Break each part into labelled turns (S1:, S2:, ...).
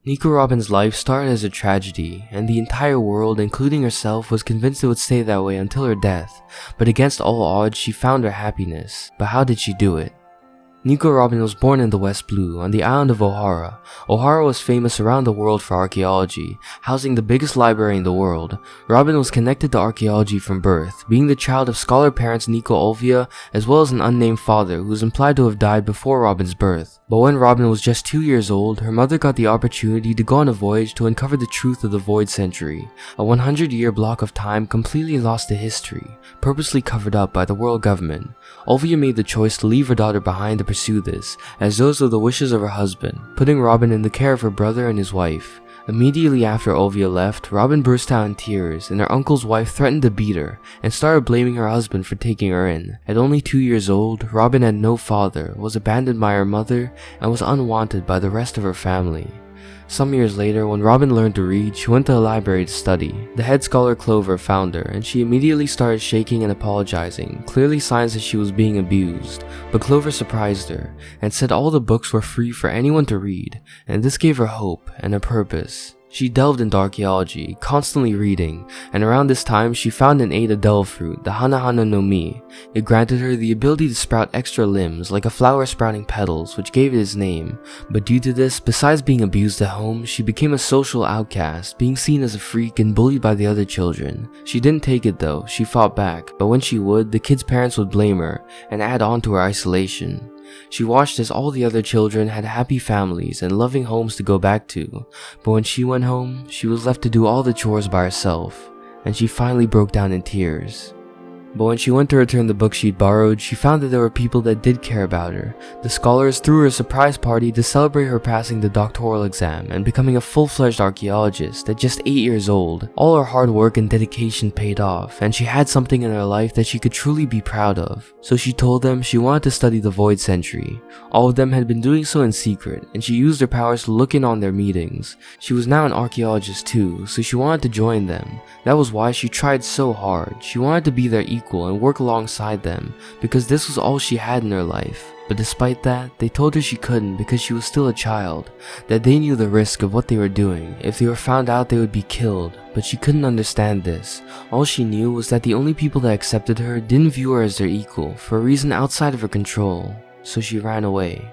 S1: Nico Robin's life started as a tragedy, and the entire world, including herself, was convinced it would stay that way until her death, but against all odds, she found her happiness. But how did she do it? Nico Robin was born in the West Blue, on the island of Ohara. Ohara was famous around the world for archaeology, housing the biggest library in the world. Robin was connected to archaeology from birth, being the child of scholar parents Nico Olvia, as well as an unnamed father who is implied to have died before Robin's birth. But when Robin was just 2 years old, her mother got the opportunity to go on a voyage to uncover the truth of the Void Century, a 100-year block of time completely lost to history, purposely covered up by the world government. Olvia made the choice to leave her daughter behind to pursue this, as those were the wishes of her husband, putting Robin in the care of her brother and his wife. Immediately after Olvia left, Robin burst out in tears, and her uncle's wife threatened to beat her, and started blaming her husband for taking her in. At only 2 years old, Robin had no father, was abandoned by her mother, and was unwanted by the rest of her family. Some years later, when Robin learned to read, she went to a library to study. The head scholar Clover found her, and she immediately started shaking and apologizing, clearly signs that she was being abused. But Clover surprised her, and said all the books were free for anyone to read, and this gave her hope and a purpose. She delved into archaeology, constantly reading, and around this time she found and ate a delve fruit, the Hanahana no Mi. It granted her the ability to sprout extra limbs, like a flower sprouting petals, which gave it its name. But due to this, besides being abused at home, she became a social outcast, being seen as a freak and bullied by the other children. She didn't take it though, she fought back, but when she would, the kids' parents would blame her, and add on to her isolation. She watched as all the other children had happy families and loving homes to go back to, but when she went home, she was left to do all the chores by herself, and she finally broke down in tears. But when she went to return the book she'd borrowed, she found that there were people that did care about her. The scholars threw her a surprise party to celebrate her passing the doctoral exam and becoming a full-fledged archaeologist at just 8 years old. All her hard work and dedication paid off, and she had something in her life that she could truly be proud of. So she told them she wanted to study the Void Century. All of them had been doing so in secret, and she used her powers to look in on their meetings. She was now an archaeologist too, so she wanted to join them. That was why she tried so hard. She wanted to be their equal and work alongside them, because this was all she had in her life. But despite that, they told her she couldn't because she was still a child, that they knew the risk of what they were doing. If they were found out, they would be killed, but she couldn't understand this. All she knew was that the only people that accepted her didn't view her as their equal, for a reason outside of her control, so she ran away.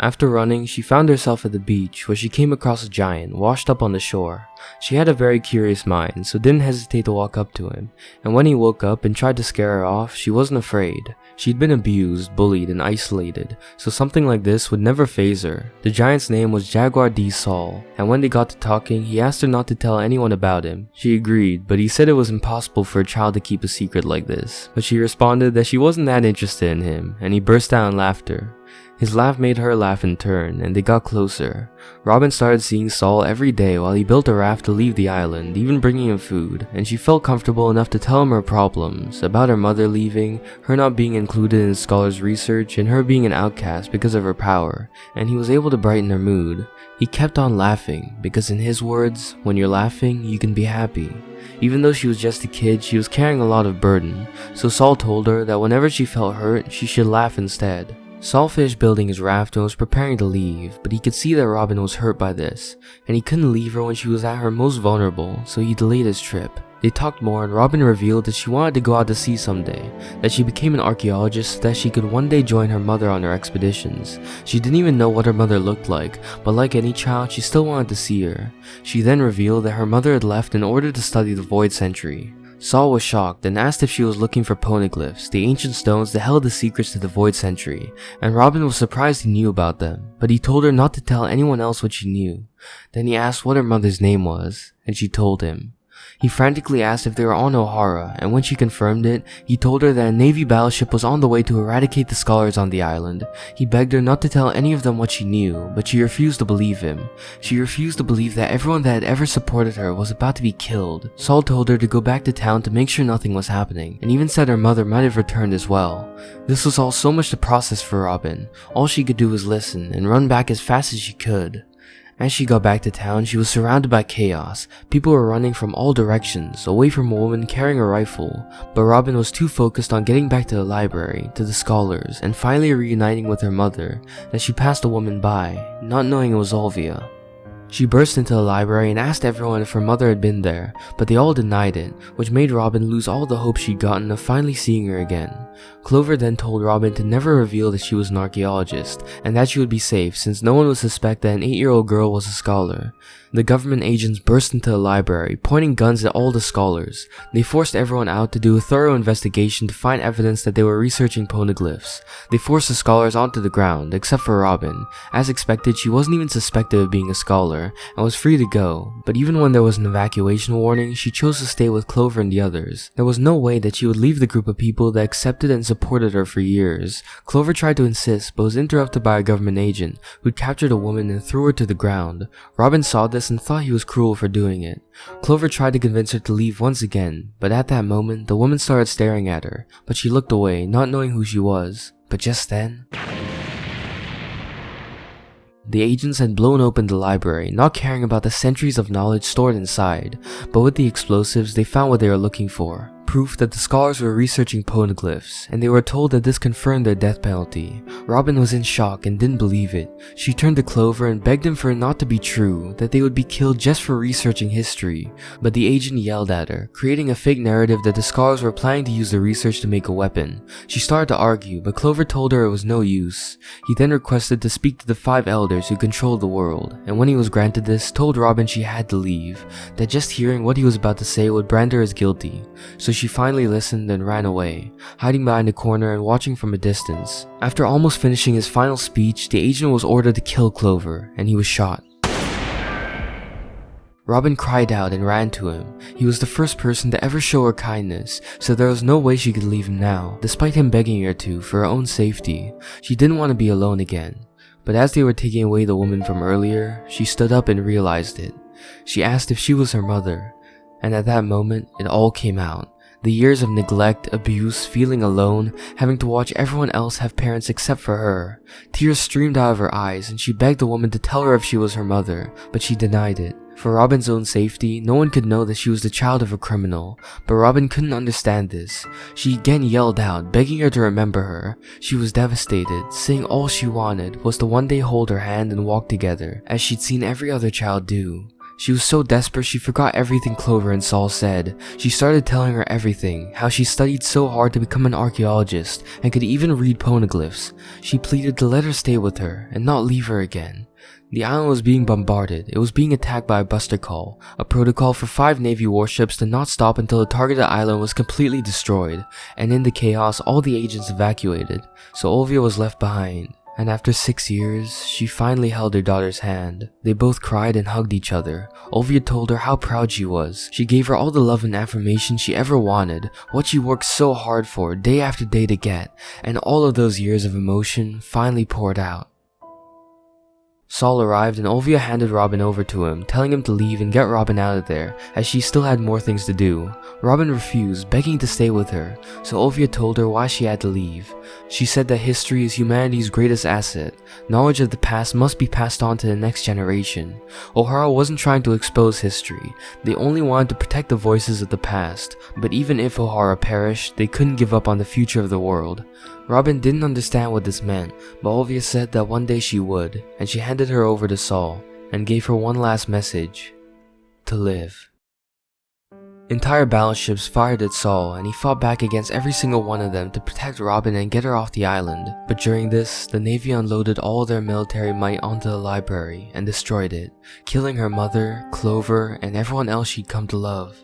S1: After running, she found herself at the beach, where she came across a giant, washed up on the shore. She had a very curious mind, so didn't hesitate to walk up to him, and when he woke up and tried to scare her off, she wasn't afraid. She'd been abused, bullied, and isolated, so something like this would never faze her. The giant's name was Jaguar D. Saul, and when they got to talking, he asked her not to tell anyone about him. She agreed, but he said it was impossible for a child to keep a secret like this. But she responded that she wasn't that interested in him, and he burst out in laughter. His laugh made her laugh in turn, and they got closer. Robin started seeing Saul every day while he built a raft to leave the island, even bringing him food, and she felt comfortable enough to tell him her problems, about her mother leaving, her not being included in scholars' research, and her being an outcast because of her power, and he was able to brighten her mood. He kept on laughing, because in his words, when you're laughing, you can be happy. Even though she was just a kid, she was carrying a lot of burden, so Saul told her that whenever she felt hurt, she should laugh instead. Saul finished building his raft and was preparing to leave, but he could see that Robin was hurt by this, and he couldn't leave her when she was at her most vulnerable, so he delayed his trip. They talked more, and Robin revealed that she wanted to go out to sea someday, that she became an archaeologist so that she could one day join her mother on her expeditions. She didn't even know what her mother looked like, but like any child, she still wanted to see her. She then revealed that her mother had left in order to study the Void Century. Saul was shocked and asked if she was looking for poneglyphs, the ancient stones that held the secrets to the Void Century, and Robin was surprised he knew about them, but he told her not to tell anyone else what she knew. Then he asked what her mother's name was, and she told him. He frantically asked if they were on Ohara, and when she confirmed it, he told her that a Navy battleship was on the way to eradicate the scholars on the island. He begged her not to tell any of them what she knew, but she refused to believe him. She refused to believe that everyone that had ever supported her was about to be killed. Saul told her to go back to town to make sure nothing was happening, and even said her mother might have returned as well. This was all so much to process for Robin. All she could do was listen and run back as fast as she could. As she got back to town, she was surrounded by chaos. People were running from all directions, away from a woman carrying a rifle, but Robin was too focused on getting back to the library, to the scholars, and finally reuniting with her mother that she passed a woman by, not knowing it was Olvia. She burst into the library and asked everyone if her mother had been there, but they all denied it, which made Robin lose all the hope she'd gotten of finally seeing her again. Clover then told Robin to never reveal that she was an archaeologist, and that she would be safe since no one would suspect that an 8-year-old girl was a scholar. The government agents burst into the library, pointing guns at all the scholars. They forced everyone out to do a thorough investigation to find evidence that they were researching poneglyphs. They forced the scholars onto the ground, except for Robin. As expected, she wasn't even suspected of being a scholar, and was free to go, but even when there was an evacuation warning, she chose to stay with Clover and the others. There was no way that she would leave the group of people that accepted and supported her for years. Clover tried to insist, but was interrupted by a government agent, who'd captured a woman and threw her to the ground. Robin saw this and thought he was cruel for doing it. Clover tried to convince her to leave once again, but at that moment, the woman started staring at her, but she looked away, not knowing who she was. But just then, the agents had blown open the library, not caring about the centuries of knowledge stored inside, but with the explosives, they found what they were looking for. Proof that the scholars were researching poneglyphs, and they were told that this confirmed their death penalty. Robin was in shock and didn't believe it. She turned to Clover and begged him for it not to be true, that they would be killed just for researching history. But the agent yelled at her, creating a fake narrative that the scholars were planning to use the research to make a weapon. She started to argue, but Clover told her it was no use. He then requested to speak to the 5 elders who controlled the world, and when he was granted this, told Robin she had to leave, that just hearing what he was about to say would brand her as guilty. So she finally listened and ran away, hiding behind a corner and watching from a distance. After almost finishing his final speech, the agent was ordered to kill Clover, and he was shot. Robin cried out and ran to him. He was the first person to ever show her kindness, so there was no way she could leave him now, despite him begging her to for her own safety. She didn't want to be alone again. But as they were taking away the woman from earlier, she stood up and realized it. She asked if she was her mother, and at that moment, it all came out. The years of neglect, abuse, feeling alone, having to watch everyone else have parents except for her. Tears streamed out of her eyes, and she begged the woman to tell her if she was her mother, but she denied it. For Robin's own safety, no one could know that she was the child of a criminal, but Robin couldn't understand this. She again yelled out, begging her to remember her. She was devastated, saying all she wanted was to one day hold her hand and walk together, as she'd seen every other child do. She was so desperate she forgot everything Clover and Saul said. She started telling her everything, how she studied so hard to become an archaeologist and could even read poneglyphs. She pleaded to let her stay with her and not leave her again. The island was being bombarded. It was being attacked by a buster call, a protocol for 5 Navy warships to not stop until the targeted island was completely destroyed, and in the chaos all the agents evacuated, so Olvia was left behind. And after 6 years, she finally held her daughter's hand. They both cried and hugged each other. Olvia told her how proud she was. She gave her all the love and affirmation she ever wanted, what she worked so hard for day after day to get, and all of those years of emotion finally poured out. Saul arrived and Olvia handed Robin over to him, telling him to leave and get Robin out of there, as she still had more things to do. Robin refused, begging to stay with her, so Olvia told her why she had to leave. She said that history is humanity's greatest asset. Knowledge of the past must be passed on to the next generation. Ohara wasn't trying to expose history, they only wanted to protect the voices of the past, but even if Ohara perished, they couldn't give up on the future of the world. Robin didn't understand what this meant, but Olvia said that one day she would, and she handed her over to Saul, and gave her one last message: to live. Entire battleships fired at Saul, and he fought back against every single one of them to protect Robin and get her off the island. But during this, the Navy unloaded all their military might onto the library and destroyed it, killing her mother, Clover, and everyone else she'd come to love.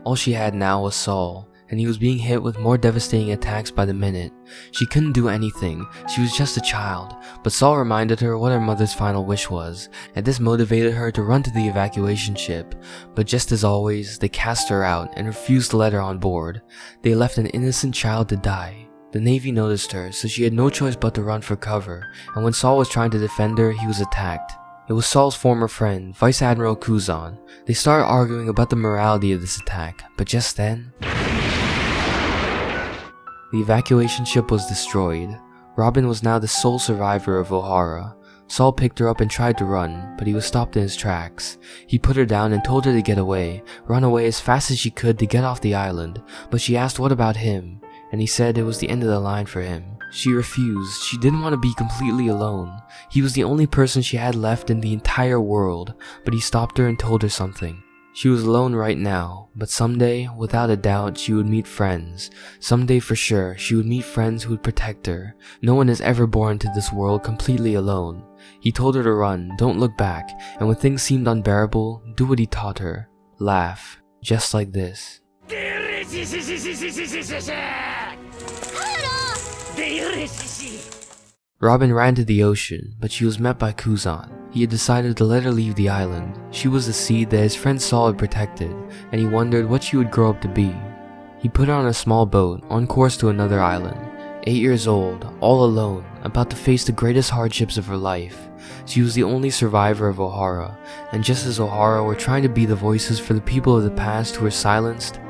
S1: All she had now was Saul, and he was being hit with more devastating attacks by the minute. She couldn't do anything, she was just a child, but Saul reminded her what her mother's final wish was, and this motivated her to run to the evacuation ship. But just as always, they cast her out and refused to let her on board. They left an innocent child to die. The Navy noticed her, so she had no choice but to run for cover, and when Saul was trying to defend her, he was attacked. It was Saul's former friend, Vice Admiral Kuzan. They started arguing about the morality of this attack, but just then, the evacuation ship was destroyed. Robin was now the sole survivor of Ohara. Saul picked her up and tried to run, but he was stopped in his tracks. He put her down and told her to get away, run away as fast as she could to get off the island, but she asked what about him, and he said it was the end of the line for him. She refused. She didn't want to be completely alone. He was the only person she had left in the entire world, but he stopped her and told her something. She was alone right now, but someday, without a doubt, she would meet friends. Someday for sure, she would meet friends who would protect her. No one is ever born into this world completely alone. He told her to run, don't look back, and when things seemed unbearable, do what he taught her. Laugh. Just like this. Robin ran to the ocean, but she was met by Kuzan. He had decided to let her leave the island. She was the seed that his friend Saul had protected, and he wondered what she would grow up to be. He put her on a small boat, on course to another island. 8 years old, all alone, about to face the greatest hardships of her life. She was the only survivor of Ohara, and just as Ohara were trying to be the voices for the people of the past who were silenced,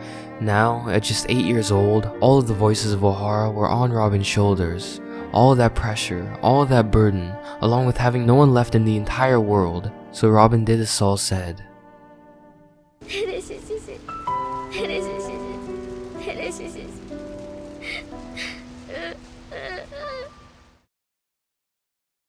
S1: now, at just 8 years old, all of the voices of Ohara were on Robin's shoulders. All of that pressure, all of that burden, along with having no one left in the entire world, so Robin did as Saul said.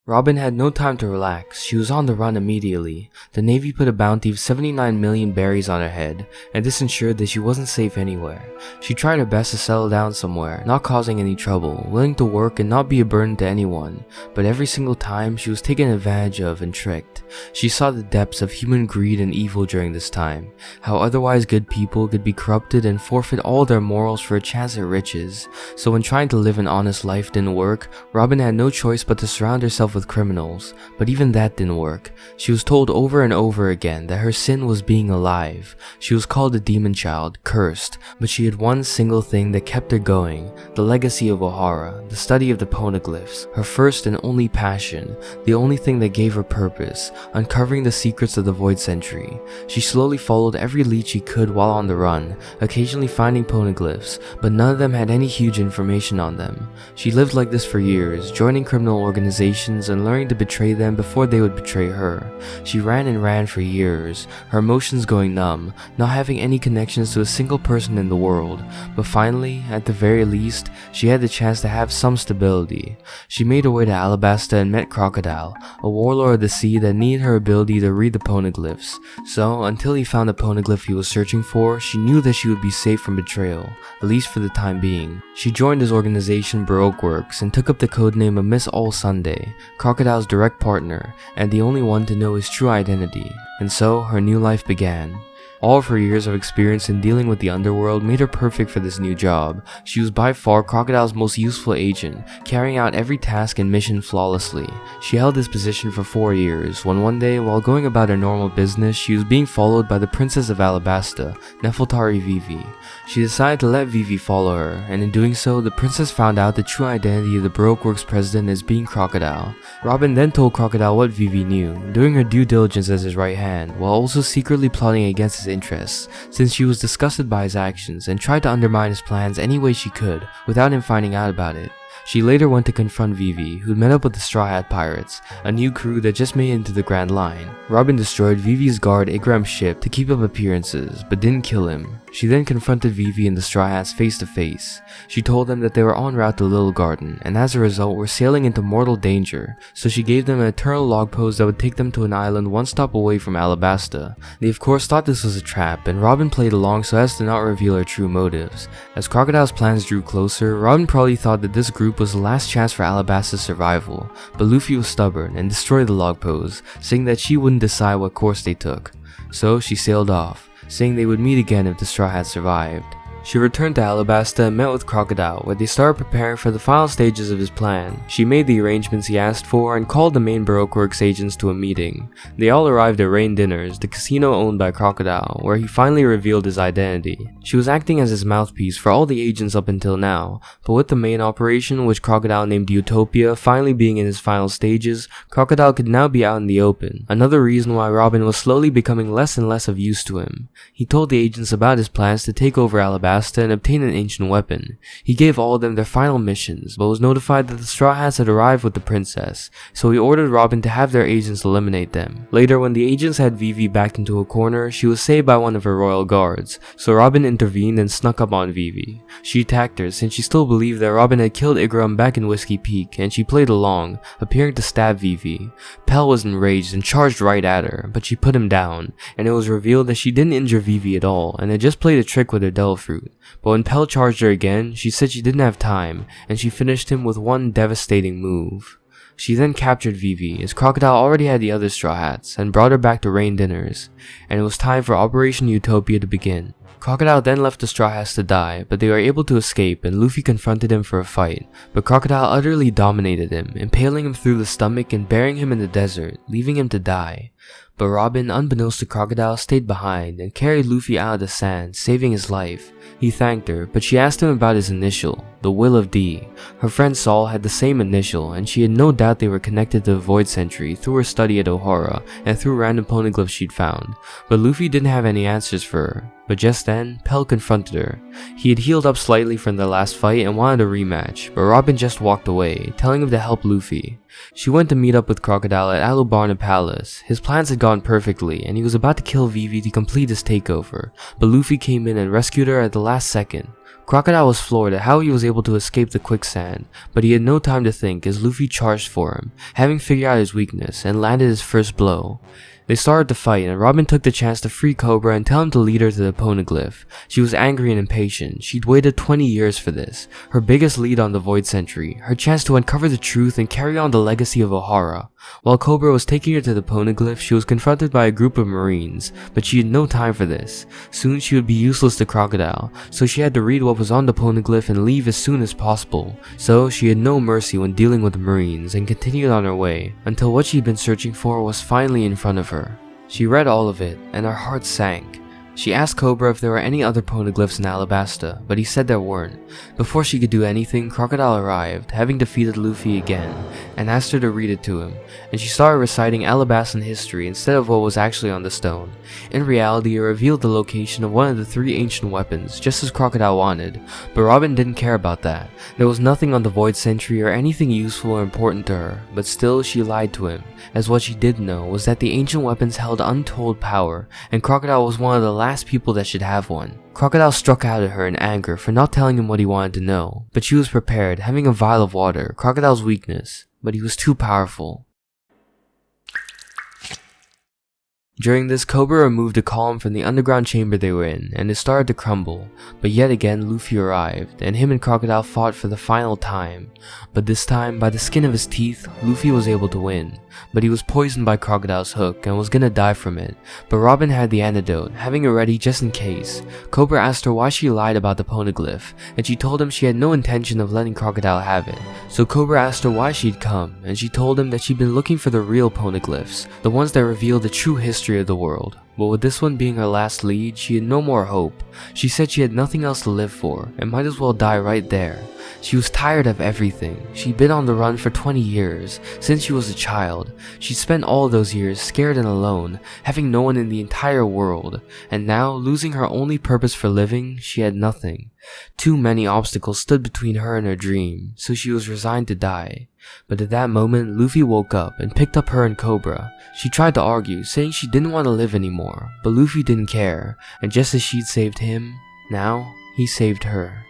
S1: Robin had no time to relax. She was on the run immediately. The Navy put a bounty of 79 million berries on her head, and this ensured that she wasn't safe anywhere. She tried her best to settle down somewhere, not causing any trouble, willing to work and not be a burden to anyone, but every single time she was taken advantage of and tricked. She saw the depths of human greed and evil during this time, how otherwise good people could be corrupted and forfeit all their morals for a chance at riches. So when trying to live an honest life didn't work, Robin had no choice but to surround herself with criminals, but even that didn't work. She was told over and over again that her sin was being alive. She was called a demon child, cursed, but she had one single thing that kept her going, the legacy of Ohara, the study of the poneglyphs, her first and only passion, the only thing that gave her purpose, uncovering the secrets of the Void Century. She slowly followed every lead she could while on the run, occasionally finding poneglyphs, but none of them had any huge information on them. She lived like this for years, joining criminal organizations and learning to betray them before they would betray her. She ran and ran for years, her emotions going numb, not having any connections to a single person in the world, but finally, at the very least, she had the chance to have some stability. She made her way to Alabasta and met Crocodile, a warlord of the sea that needed her ability to read the poneglyphs. So, until he found the poneglyph he was searching for, she knew that she would be safe from betrayal, at least for the time being. She joined his organization Baroque Works and took up the codename of Miss All Sunday, Crocodile's direct partner, and the only one to know his true identity. And so, her new life began. All of her years of experience in dealing with the underworld made her perfect for this new job. She was by far Crocodile's most useful agent, carrying out every task and mission flawlessly. She held this position for 4 years, when one day, while going about her normal business, she was being followed by the Princess of Alabasta, Nefeltari Vivi. She decided to let Vivi follow her, and in doing so, the princess found out the true identity of the Baroque Works president as being Crocodile. Robin then told Crocodile what Vivi knew, doing her due diligence as his right hand, while also secretly plotting against his interests, since she was disgusted by his actions and tried to undermine his plans any way she could, without him finding out about it. She later went to confront Vivi, who'd met up with the Straw Hat Pirates, a new crew that just made it into the Grand Line. Robin destroyed Vivi's guard Igram's ship to keep up appearances, but didn't kill him. She then confronted Vivi and the Straw Hats face to face. She told them that they were en route to Little Garden, and as a result were sailing into mortal danger, so she gave them an eternal log post that would take them to an island one stop away from Alabasta. They of course thought this was a trap, and Robin played along so as to not reveal her true motives. As Crocodile's plans drew closer, Robin probably thought that this group was the last chance for Alabasta's survival, but Luffy was stubborn and destroyed the log post, saying that she wouldn't decide what course they took. So she sailed off, saying they would meet again if the Straw Hats survived. She returned to Alabasta and met with Crocodile, where they started preparing for the final stages of his plan. She made the arrangements he asked for and called the main Baroque Works agents to a meeting. They all arrived at Rain Dinners, the casino owned by Crocodile, where he finally revealed his identity. She was acting as his mouthpiece for all the agents up until now, but with the main operation, which Crocodile named Utopia, finally being in his final stages, Crocodile could now be out in the open. Another reason why Robin was slowly becoming less and less of use to him. He told the agents about his plans to take over Alabasta Alabasta and obtain an ancient weapon. He gave all of them their final missions, but was notified that the Straw Hats had arrived with the princess, so he ordered Robin to have their agents eliminate them. Later, when the agents had Vivi backed into a corner, she was saved by one of her royal guards, so Robin intervened and snuck up on Vivi. She attacked her since she still believed that Robin had killed Igaram back in Whiskey Peak, and she played along, appearing to stab Vivi. Pell was enraged and charged right at her, but she put him down, and it was revealed that she didn't injure Vivi at all and had just played a trick with her devil fruit. But when Pell charged her again, she said she didn't have time, and she finished him with one devastating move. She then captured Vivi, as Crocodile already had the other Straw Hats, and brought her back to Rain Dinners, and it was time for Operation Utopia to begin. Crocodile then left the Straw Hats to die, but they were able to escape and Luffy confronted him for a fight, but Crocodile utterly dominated him, impaling him through the stomach and burying him in the desert, leaving him to die. But Robin, unbeknownst to Crocodile, stayed behind and carried Luffy out of the sand, saving his life. He thanked her, but she asked him about his initial, the Will of D. Her friend Saul had the same initial, and she had no doubt they were connected to the Void Sentry through her study at Ohara and through random poneglyphs she'd found. But Luffy didn't have any answers for her. But just then, Pell confronted her. He had healed up slightly from their last fight and wanted a rematch, but Robin just walked away, telling him to help Luffy. She went to meet up with Crocodile at Alubarna Palace. His plans had gone perfectly, and he was about to kill Vivi to complete his takeover, but Luffy came in and rescued her at the last second. Crocodile was floored at how he was able to escape the quicksand, but he had no time to think as Luffy charged for him, having figured out his weakness, and landed his first blow. They started to fight, and Robin took the chance to free Cobra and tell him to lead her to the poneglyph. She was angry and impatient. She'd waited 20 years for this, her biggest lead on the Void Sentry, her chance to uncover the truth and carry on the legacy of Ohara. While Cobra was taking her to the poneglyph, she was confronted by a group of marines, but she had no time for this. Soon she would be useless to Crocodile, so she had to read what was on the poneglyph and leave as soon as possible. So she had no mercy when dealing with the marines and continued on her way, until what she'd been searching for was finally in front of her. She read all of it, and her heart sank. She asked Cobra if there were any other poneglyphs in Alabasta, but he said there weren't. Before she could do anything, Crocodile arrived, having defeated Luffy again, and asked her to read it to him, and she started reciting Alabastan history instead of what was actually on the stone. In reality, it revealed the location of one of the 3 ancient weapons, just as Crocodile wanted, but Robin didn't care about that. There was nothing on the Void Sentry or anything useful or important to her, but still she lied to him, as what she did know was that the ancient weapons held untold power, and Crocodile was one of the last people that should have one. Crocodile struck out at her in anger for not telling him what he wanted to know, but she was prepared, having a vial of water, Crocodile's weakness, but he was too powerful. During this, Cobra removed a column from the underground chamber they were in, and it started to crumble, but yet again Luffy arrived, and him and Crocodile fought for the final time. But this time, by the skin of his teeth, Luffy was able to win, but he was poisoned by Crocodile's hook and was gonna die from it, but Robin had the antidote, having it ready just in case. Cobra asked her why she lied about the poneglyph, and she told him she had no intention of letting Crocodile have it. So Cobra asked her why she'd come, and she told him that she'd been looking for the real poneglyphs, the ones that reveal the true history of the world. But with this one being her last lead, she had no more hope. She said she had nothing else to live for, and might as well die right there. She was tired of everything. She'd been on the run for 20 years, since she was a child. She'd spent all those years scared and alone, having no one in the entire world, and now, losing her only purpose for living, she had nothing. Too many obstacles stood between her and her dream, so she was resigned to die. But at that moment, Luffy woke up and picked up her and Cobra. She tried to argue, saying she didn't want to live anymore, but Luffy didn't care, and just as she'd saved him, now he saved her.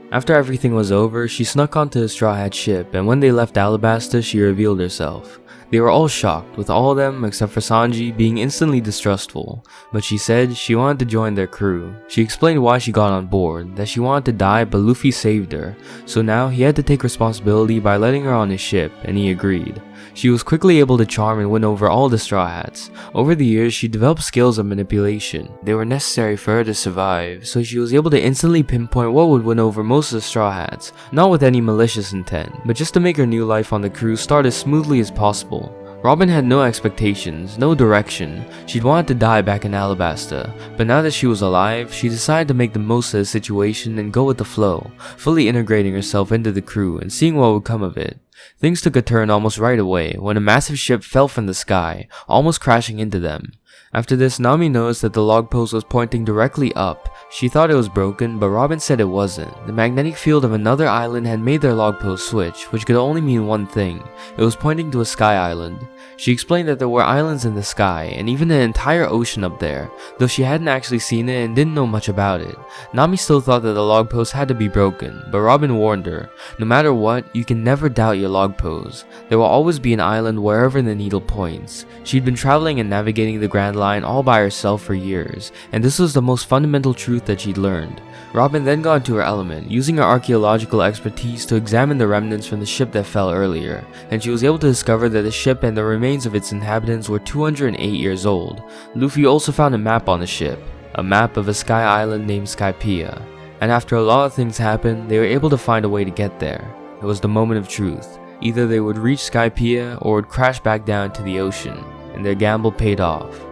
S1: After everything was over, she snuck onto the Straw Hat ship, and when they left Alabasta, she revealed herself. They were all shocked, with all of them, except for Sanji, being instantly distrustful, but she said she wanted to join their crew. She explained why she got on board, that she wanted to die but Luffy saved her, so now he had to take responsibility by letting her on his ship, and he agreed. She was quickly able to charm and win over all the Straw Hats. Over the years, she developed skills of manipulation. They were necessary for her to survive, so she was able to instantly pinpoint what would win over most of the Straw Hats, not with any malicious intent, but just to make her new life on the crew start as smoothly as possible. Robin had no expectations, no direction. She'd wanted to die back in Alabasta, but now that she was alive, she decided to make the most of the situation and go with the flow, fully integrating herself into the crew and seeing what would come of it. Things took a turn almost right away when a massive ship fell from the sky, almost crashing into them. After this, Nami noticed that the log post was pointing directly up. She thought it was broken, but Robin said it wasn't. The magnetic field of another island had made their log post switch, which could only mean one thing. It was pointing to a sky island. She explained that there were islands in the sky, and even an entire ocean up there, though she hadn't actually seen it and didn't know much about it. Nami still thought that the log post had to be broken, but Robin warned her, no matter what, you can never doubt your log post. There will always be an island wherever the needle points. She'd been traveling and navigating the Grand Line all by herself for years, and this was the most fundamental truth that she'd learned. Robin then got into her element, using her archaeological expertise to examine the remnants from the ship that fell earlier, and she was able to discover that the ship and the remains of its inhabitants were 208 years old. Luffy also found a map on the ship, a map of a sky island named Skypiea, and after a lot of things happened, they were able to find a way to get there. It was the moment of truth. Either they would reach Skypiea or would crash back down to the ocean, and their gamble paid off.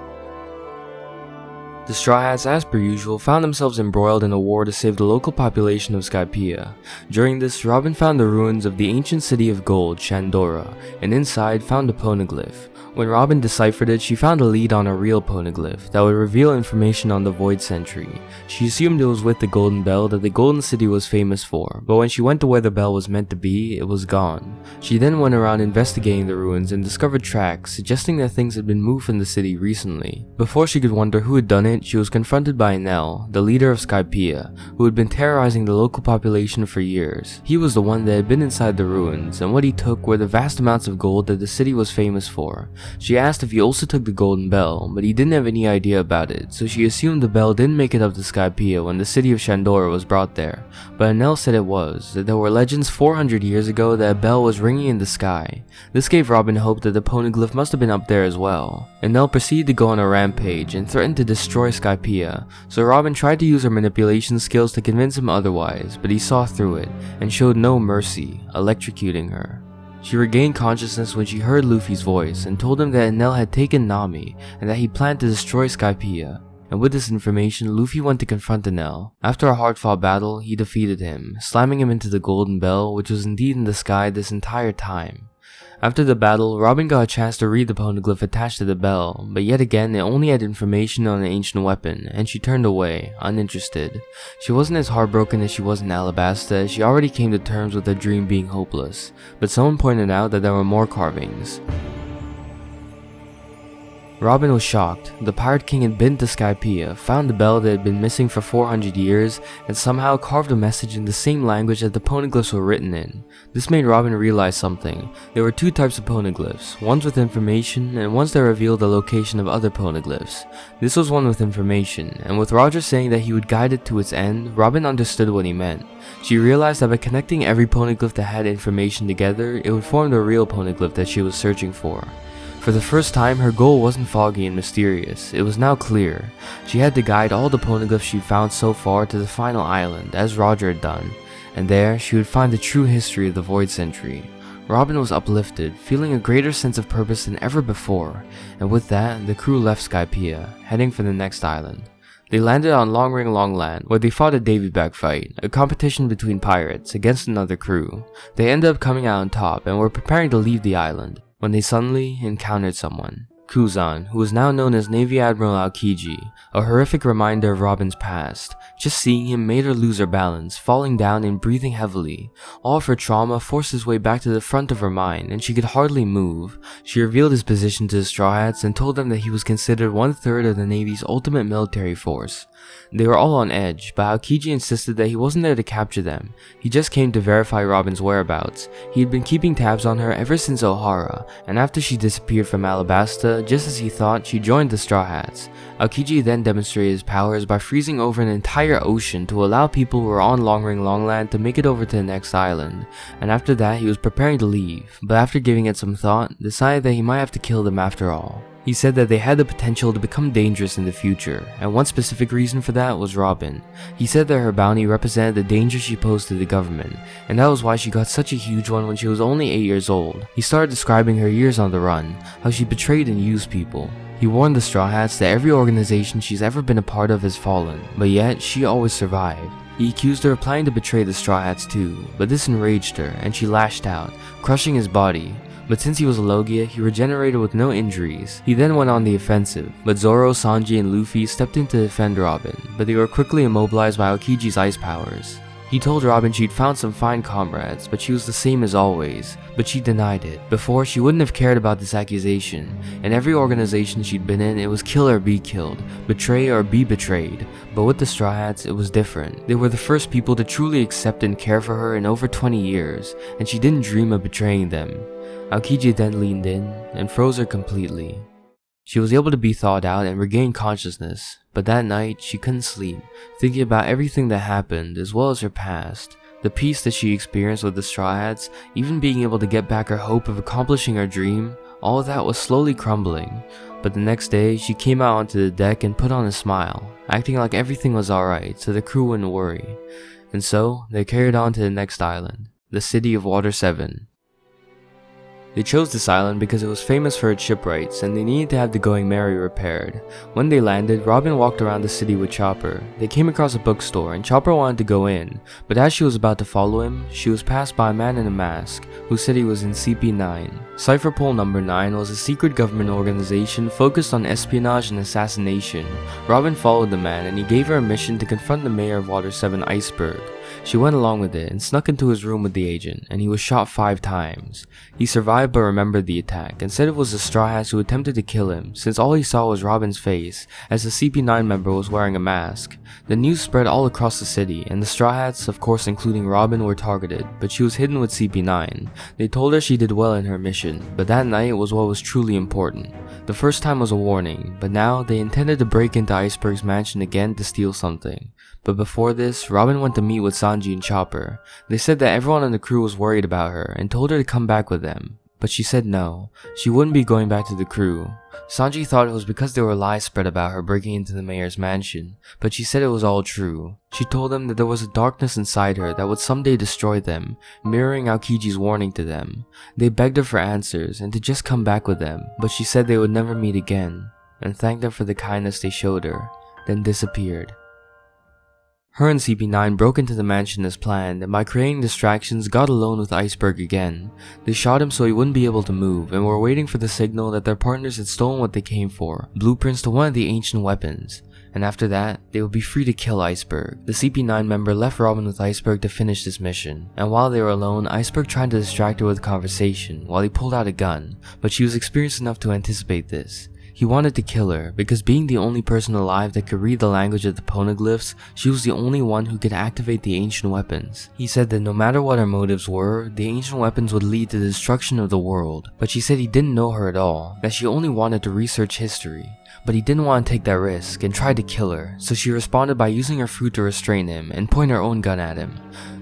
S1: The Straw Hats, as per usual, found themselves embroiled in a war to save the local population of Skypiea. During this, Robin found the ruins of the ancient city of gold, Shandora, and inside found a poneglyph. When Robin deciphered it, she found a lead on a real poneglyph that would reveal information on the Void Sentry. She assumed it was with the Golden Bell that the Golden City was famous for, but when she went to where the bell was meant to be, it was gone. She then went around investigating the ruins and discovered tracks suggesting that things had been moved from the city recently. Before she could wonder who had done it, she was confronted by Enel, the leader of Skypiea, who had been terrorizing the local population for years. He was the one that had been inside the ruins, and what he took were the vast amounts of gold that the city was famous for. She asked if he also took the Golden Bell, but he didn't have any idea about it, so she assumed the bell didn't make it up to Skypiea when the city of Shandora was brought there. But Enel said it was, that there were legends 400 years ago that a bell was ringing in the sky. This gave Robin hope that the poneglyph must have been up there as well. Enel proceeded to go on a rampage and threatened to destroy Skypiea, so Robin tried to use her manipulation skills to convince him otherwise, but he saw through it, and showed no mercy, electrocuting her. She regained consciousness when she heard Luffy's voice and told him that Enel had taken Nami and that he planned to destroy Skypiea. And with this information, Luffy went to confront Enel. After a hard-fought battle, he defeated him, slamming him into the Golden Bell, which was indeed in the sky this entire time. After the battle, Robin got a chance to read the poneglyph attached to the bell, but yet again it only had information on an ancient weapon, and she turned away, uninterested. She wasn't as heartbroken as she was in Alabasta, as she already came to terms with her dream being hopeless, but someone pointed out that there were more carvings. Robin was shocked. The Pirate King had been to Skypiea, found the bell that had been missing for 400 years, and somehow carved a message in the same language that the poneglyphs were written in. This made Robin realize something. There were two types of poneglyphs, ones with information, and ones that revealed the location of other poneglyphs. This was one with information, and with Roger saying that he would guide it to its end, Robin understood what he meant. She realized that by connecting every poneglyph that had information together, it would form the real poneglyph that she was searching for. For the first time, her goal wasn't foggy and mysterious, it was now clear. She had to guide all the poneglyphs she'd found so far to the final island, as Roger had done, and there she would find the true history of the Void Sentry. Robin was uplifted, feeling a greater sense of purpose than ever before, and with that, the crew left Skypiea, heading for the next island. They landed on Long Ring Long Land, where they fought a Davy Bag fight, a competition between pirates against another crew. They ended up coming out on top and were preparing to leave the island, when they suddenly encountered someone. Kuzan, who was now known as Navy Admiral Aokiji, a horrific reminder of Robin's past. Just seeing him made her lose her balance, falling down and breathing heavily. All of her trauma forced his way back to the front of her mind, and she could hardly move. She revealed his position to the Straw Hats and told them that he was considered 1/3 of the Navy's ultimate military force. They were all on edge, but Aokiji insisted that he wasn't there to capture them. He just came to verify Robin's whereabouts. He had been keeping tabs on her ever since Ohara, and after she disappeared from Alabasta, just as he thought, she joined the Straw Hats. Aokiji then demonstrated his powers by freezing over an entire ocean to allow people who were on Long Ring Long Land to make it over to the next island, and after that he was preparing to leave, but after giving it some thought, decided that he might have to kill them after all. He said that they had the potential to become dangerous in the future, and one specific reason for that was Robin. He said that her bounty represented the danger she posed to the government, and that was why she got such a huge one when she was only 8 years old. He started describing her years on the run, how she betrayed and used people. He warned the Straw Hats that every organization she's ever been a part of has fallen, but yet she always survived. He accused her of planning to betray the Straw Hats too, but this enraged her, and she lashed out, crushing his body. but since he was a Logia, he regenerated with no injuries. He then went on the offensive, but Zoro, Sanji, and Luffy stepped in to defend Robin, but they were quickly immobilized by Aokiji's ice powers. He told Robin she'd found some fine comrades, but she was the same as always, but she denied it. Before, she wouldn't have cared about this accusation. In every organization she'd been in, it was kill or be killed, betray or be betrayed. But with the Straw Hats, it was different. They were the first people to truly accept and care for her in over 20 years, and she didn't dream of betraying them. Aokiji then leaned in and froze her completely. She was able to be thawed out and regain consciousness, but that night she couldn't sleep, thinking about everything that happened as well as her past, the peace that she experienced with the Straw Hats, even being able to get back her hope of accomplishing her dream. All of that was slowly crumbling. But the next day, she came out onto the deck and put on a smile, acting like everything was alright so the crew wouldn't worry. And so, they carried on to the next island, the city of Water 7. They chose this island because it was famous for its shipwrights and they needed to have the Going Merry repaired. When they landed, Robin walked around the city with Chopper. They came across a bookstore and Chopper wanted to go in, but as she was about to follow him, she was passed by a man in a mask who said he was in CP9. Cypher Pole Number 9 was a secret government organization focused on espionage and assassination. Robin followed the man and he gave her a mission to confront the mayor of Water 7 Iceberg. She went along with it and snuck into his room with the agent, and he was shot 5 times. He survived but remembered the attack and said it was the Straw Hats who attempted to kill him, since all he saw was Robin's face, as the CP9 member was wearing a mask. The news spread all across the city, and the Straw Hats, of course including Robin, were targeted, but she was hidden with CP9. They told her she did well in her mission, but that night was what was truly important. The first time was a warning, but now they intended to break into Iceberg's mansion again to steal something. But before this, Robin went to meet with Sanji and Chopper. They said that everyone on the crew was worried about her and told her to come back with them. But she said no, she wouldn't be going back to the crew. Sanji thought it was because there were lies spread about her breaking into the mayor's mansion, but she said it was all true. She told them that there was a darkness inside her that would someday destroy them, mirroring Aokiji's warning to them. They begged her for answers and to just come back with them, but she said they would never meet again, and thanked them for the kindness they showed her, then disappeared. Her and CP9 broke into the mansion as planned, and by creating distractions got alone with Iceberg again. They shot him so he wouldn't be able to move, and were waiting for the signal that their partners had stolen what they came for, blueprints to one of the ancient weapons. And after that, they would be free to kill Iceberg. The CP9 member left Robin with Iceberg to finish this mission, and while they were alone, Iceberg tried to distract her with conversation while he pulled out a gun, but she was experienced enough to anticipate this. He wanted to kill her, because being the only person alive that could read the language of the poneglyphs, she was the only one who could activate the ancient weapons. He said that no matter what her motives were, the ancient weapons would lead to the destruction of the world, but she said he didn't know her at all, that she only wanted to research history. But he didn't want to take that risk and tried to kill her, so she responded by using her fruit to restrain him and point her own gun at him.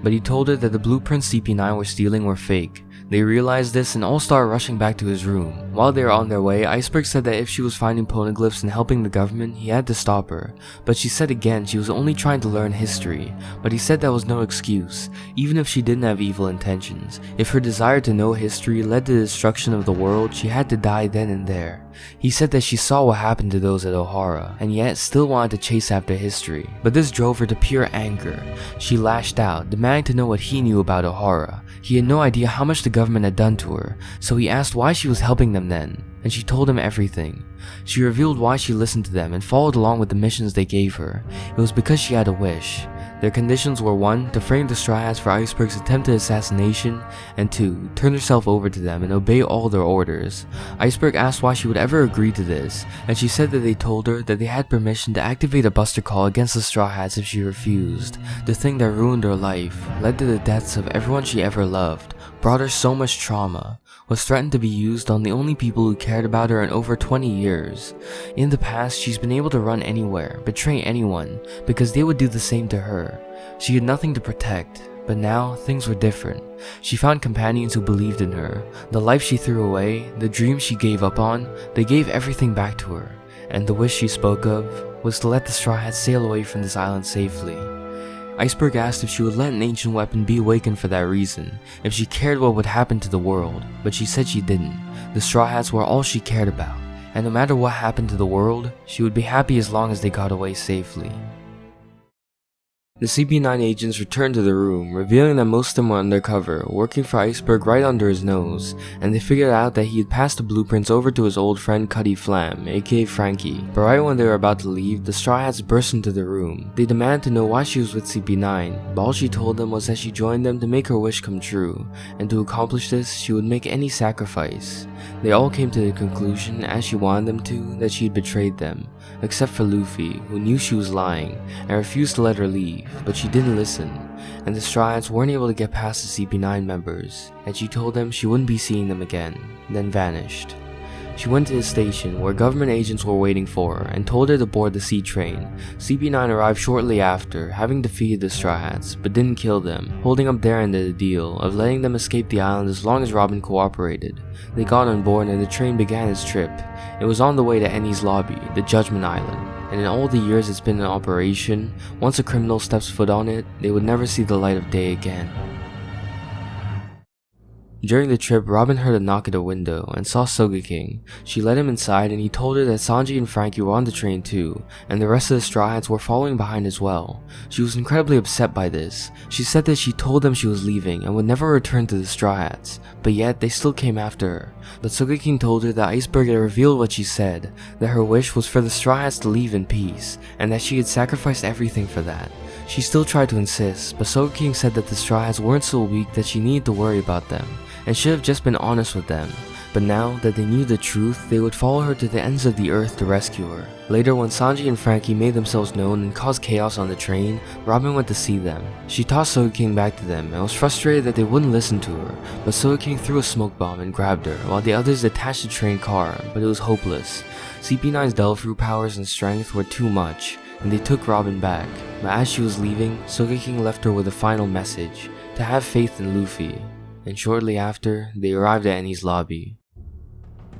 S1: But he told her that the blueprints CP9 were stealing were fake. They realized this and all started rushing back to his room. While they were on their way, Iceberg said that if she was finding poneglyphs and helping the government, he had to stop her. But she said again she was only trying to learn history. But he said that was no excuse, even if she didn't have evil intentions. If her desire to know history led to the destruction of the world, she had to die then and there. He said that she saw what happened to those at Ohara, and yet still wanted to chase after history. But this drove her to pure anger. She lashed out, demanding to know what he knew about Ohara. He had no idea how much the government had done to her, so he asked why she was helping them then, and she told him everything. She revealed why she listened to them and followed along with the missions they gave her. It was because she had a wish. Their conditions were 1. To frame the Straw Hats for Iceberg's attempted assassination, and 2. Turn herself over to them and obey all their orders. Iceberg asked why she would ever agree to this, and she said that they told her that they had permission to activate a buster call against the Straw Hats if she refused. The thing that ruined her life, led to the deaths of everyone she ever loved, brought her so much trauma, was threatened to be used on the only people who cared about her in over 20 years. In the past, she's been able to run anywhere, betray anyone, because they would do the same to her. She had nothing to protect, but now things were different. She found companions who believed in her. The life she threw away, the dreams she gave up on, they gave everything back to her. And the wish she spoke of was to let the Straw Hats sail away from this island safely. Iceberg asked if she would let an ancient weapon be awakened for that reason, if she cared what would happen to the world, but she said she didn't. The Straw Hats were all she cared about, and no matter what happened to the world, she would be happy as long as they got away safely. The CP9 agents returned to the room, revealing that most of them were undercover, working for Iceberg right under his nose, and they figured out that he had passed the blueprints over to his old friend Cuddy Flam, aka Frankie. But right when they were about to leave, the Straw Hats burst into the room. They demanded to know why she was with CP9, but all she told them was that she joined them to make her wish come true, and to accomplish this, she would make any sacrifice. They all came to the conclusion, as she wanted them to, that she had betrayed them, except for Luffy, who knew she was lying, and refused to let her leave, but she didn't listen, and the Straw Hats weren't able to get past the CP9 members, and she told them she wouldn't be seeing them again, then vanished. She went to the station where government agents were waiting for her and told her to board the C train. CP9 arrived shortly after, having defeated the Straw Hats, but didn't kill them, holding up their end of the deal of letting them escape the island as long as Robin cooperated. They got on board and the train began its trip. It was on the way to Enies Lobby, the Judgment Island, and in all the years it's been in operation, once a criminal steps foot on it, they would never see the light of day again. During the trip, Robin heard a knock at a window and saw Sogeking. She let him inside and he told her that Sanji and Frankie were on the train too, and the rest of the Straw Hats were following behind as well. She was incredibly upset by this. She said that she told them she was leaving and would never return to the Straw Hats, but yet they still came after her. But Sogeking told her that Iceberg had revealed what she said, that her wish was for the Straw Hats to leave in peace, and that she had sacrificed everything for that. She still tried to insist, but Sogeking said that the Straw Hats weren't so weak that she needed to worry about them, and should have just been honest with them. But now that they knew the truth, they would follow her to the ends of the earth to rescue her. Later, when Sanji and Frankie made themselves known and caused chaos on the train, Robin went to see them. She tossed Sogeking back to them and was frustrated that they wouldn't listen to her, but Sogeking threw a smoke bomb and grabbed her, while the others detached the train car, but it was hopeless. CP9's Delphi powers and strength were too much, and they took Robin back. But as she was leaving, Sogeking left her with a final message, to have faith in Luffy. And shortly after, they arrived at Enies Lobby.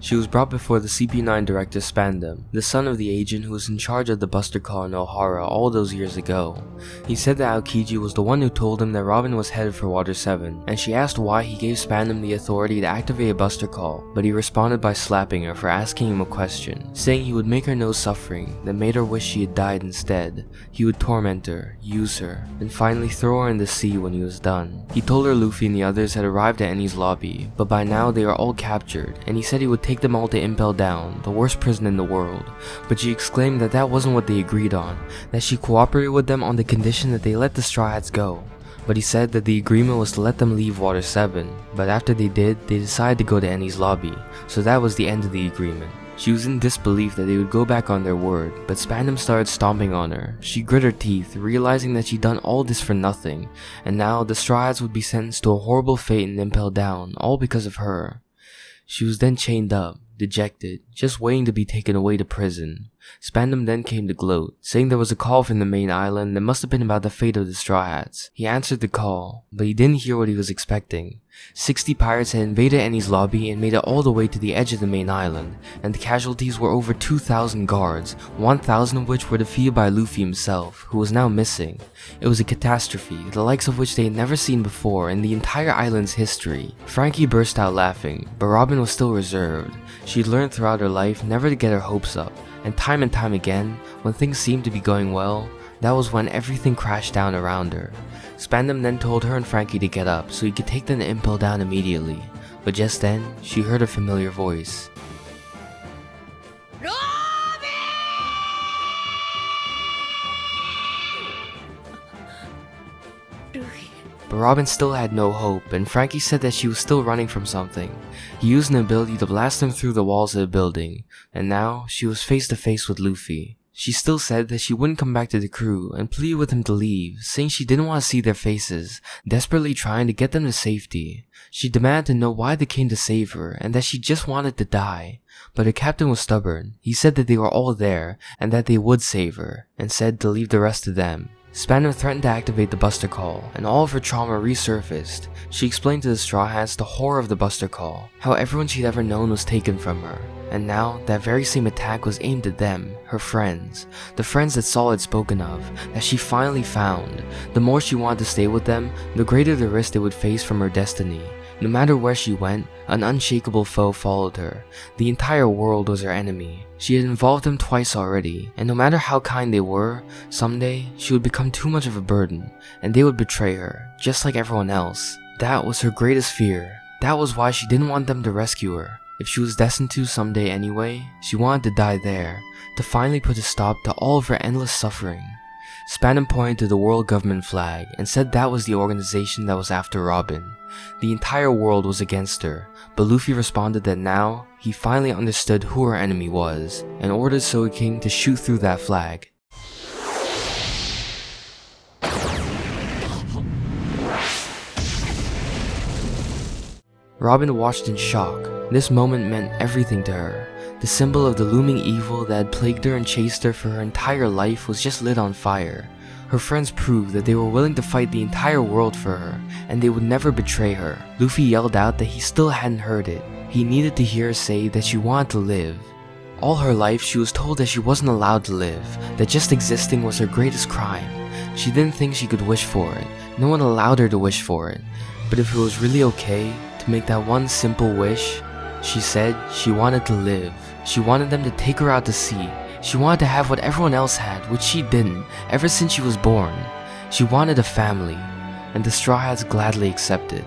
S1: She was brought before the CP9 director Spandam, the son of the agent who was in charge of the Buster Call in Ohara all those years ago. He said that Aokiji was the one who told him that Robin was headed for Water 7, and she asked why he gave Spandam the authority to activate a Buster Call, but he responded by slapping her for asking him a question, saying he would make her know suffering that made her wish she had died instead. He would torment her, use her, and finally throw her in the sea when he was done. He told her Luffy and the others had arrived at Enies Lobby, but by now they were all captured, and he said he would take them all to Impel Down, the worst prison in the world, but she exclaimed that that wasn't what they agreed on, that she cooperated with them on the condition that they let the Straw Hats go. But he said that the agreement was to let them leave Water 7, but after they did, they decided to go to Enies Lobby, so that was the end of the agreement. She was in disbelief that they would go back on their word, but Spandam started stomping on her. She grit her teeth, realizing that she'd done all this for nothing, and now the Straw Hats would be sentenced to a horrible fate and Impel Down, all because of her. She was then chained up, dejected, just waiting to be taken away to prison. Spandam then came to gloat, saying there was a call from the main island that must have been about the fate of the Straw Hats. He answered the call, but he didn't hear what he was expecting. 60 pirates had invaded Enies Lobby and made it all the way to the edge of the main island, and the casualties were over 2,000 guards, 1,000 of which were defeated by Luffy himself, who was now missing. It was a catastrophe, the likes of which they had never seen before in the entire island's history. Frankie burst out laughing, but Robin was still reserved. She'd learned throughout her life never to get her hopes up, and time again, when things seemed to be going well, that was when everything crashed down around her. Spandam then told her and Frankie to get up so he could take them to Impel Down immediately, but just then, she heard a familiar voice. But Robin still had no hope, and Frankie said that she was still running from something. He used an ability to blast them through the walls of the building, and now she was face to face with Luffy. She still said that she wouldn't come back to the crew and pleaded with him to leave, saying she didn't want to see their faces, desperately trying to get them to safety. She demanded to know why they came to save her and that she just wanted to die. But her captain was stubborn. He said that they were all there and that they would save her, and said to leave the rest to them. Spandam threatened to activate the Buster Call, and all of her trauma resurfaced. She explained to the Straw Hats the horror of the Buster Call, how everyone she'd ever known was taken from her, and now that very same attack was aimed at them, her friends, the friends that Saul had spoken of, that she finally found. The more she wanted to stay with them, the greater the risk they would face from her destiny. No matter where she went, an unshakable foe followed her. The entire world was her enemy. She had involved them twice already, and no matter how kind they were, someday she would become too much of a burden, and they would betray her, just like everyone else. That was her greatest fear. That was why she didn't want them to rescue her. If she was destined to someday anyway, she wanted to die there, to finally put a stop to all of her endless suffering. Spandam pointed to the world government flag and said that was the organization that was after Robin. The entire world was against her, but Luffy responded that now he finally understood who her enemy was, and ordered Sogeking to shoot through that flag. Robin watched in shock. This moment meant everything to her. The symbol of the looming evil that had plagued her and chased her for her entire life was just lit on fire. Her friends proved that they were willing to fight the entire world for her, and they would never betray her. Luffy yelled out that he still hadn't heard it. He needed to hear her say that she wanted to live. All her life she was told that she wasn't allowed to live, that just existing was her greatest crime. She didn't think she could wish for it. No one allowed her to wish for it. But if it was really okay to make that one simple wish, she said she wanted to live. She wanted them to take her out to sea. She wanted to have what everyone else had, which she didn't, ever since she was born. She wanted a family, and the Straw Hats gladly accepted.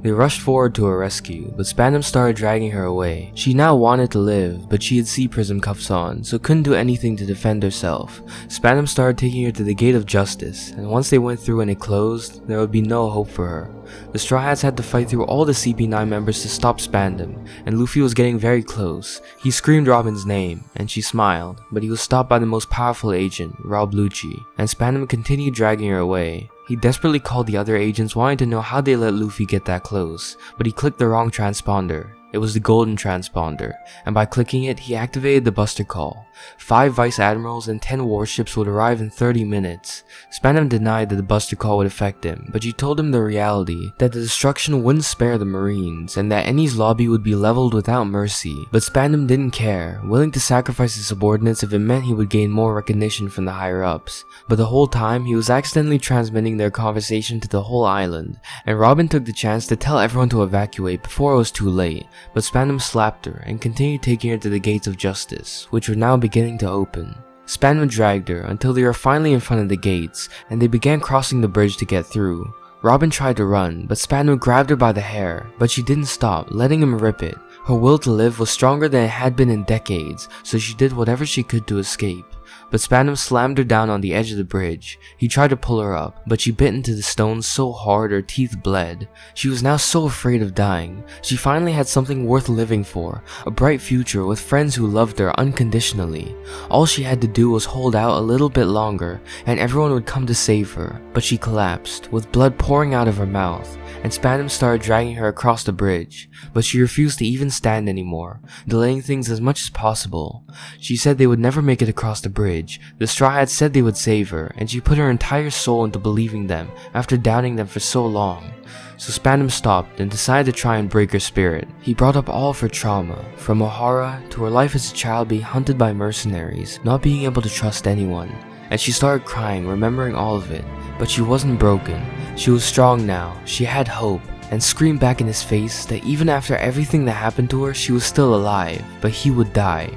S1: They rushed forward to her rescue, but Spandam started dragging her away. She now wanted to live, but she had sea prism cuffs on, so couldn't do anything to defend herself. Spandam started taking her to the Gate of Justice, and once they went through and it closed, there would be no hope for her. The Straw Hats had to fight through all the CP9 members to stop Spandam, and Luffy was getting very close. He screamed Robin's name, and she smiled, but he was stopped by the most powerful agent, Rob Lucci, and Spandam continued dragging her away. He desperately called the other agents wanting to know how they let Luffy get that close, but he clicked the wrong transponder. It was the golden transponder, and by clicking it, he activated the Buster Call. 5 Vice Admirals and 10 warships would arrive in 30 minutes. Spandam denied that the Buster Call would affect him, but she told him the reality, that the destruction wouldn't spare the Marines, and that Enies Lobby would be leveled without mercy. But Spandam didn't care, willing to sacrifice his subordinates if it meant he would gain more recognition from the higher-ups. But the whole time, he was accidentally transmitting their conversation to the whole island, and Robin took the chance to tell everyone to evacuate before it was too late. But Spandam slapped her and continued taking her to the Gates of Justice, which were now beginning to open. Spandam dragged her until they were finally in front of the gates, and they began crossing the bridge to get through. Robin tried to run, but Spandam grabbed her by the hair, but she didn't stop, letting him rip it. Her will to live was stronger than it had been in decades, so she did whatever she could to escape. But Spandam slammed her down on the edge of the bridge. He tried to pull her up, but she bit into the stones so hard her teeth bled. She was now so afraid of dying. She finally had something worth living for, a bright future with friends who loved her unconditionally. All she had to do was hold out a little bit longer, and everyone would come to save her. But she collapsed, with blood pouring out of her mouth, and Spandam started dragging her across the bridge, but she refused to even stand anymore, delaying things as much as possible. She said they would never make it across the bridge. The Straw Hats said they would save her, and she put her entire soul into believing them after doubting them for so long. So Spandam stopped and decided to try and break her spirit. He brought up all of her trauma, from Ohara to her life as a child being hunted by mercenaries, not being able to trust anyone, and she started crying, remembering all of it. But she wasn't broken. She was strong now, she had hope, and screamed back in his face that even after everything that happened to her, she was still alive, but he would die.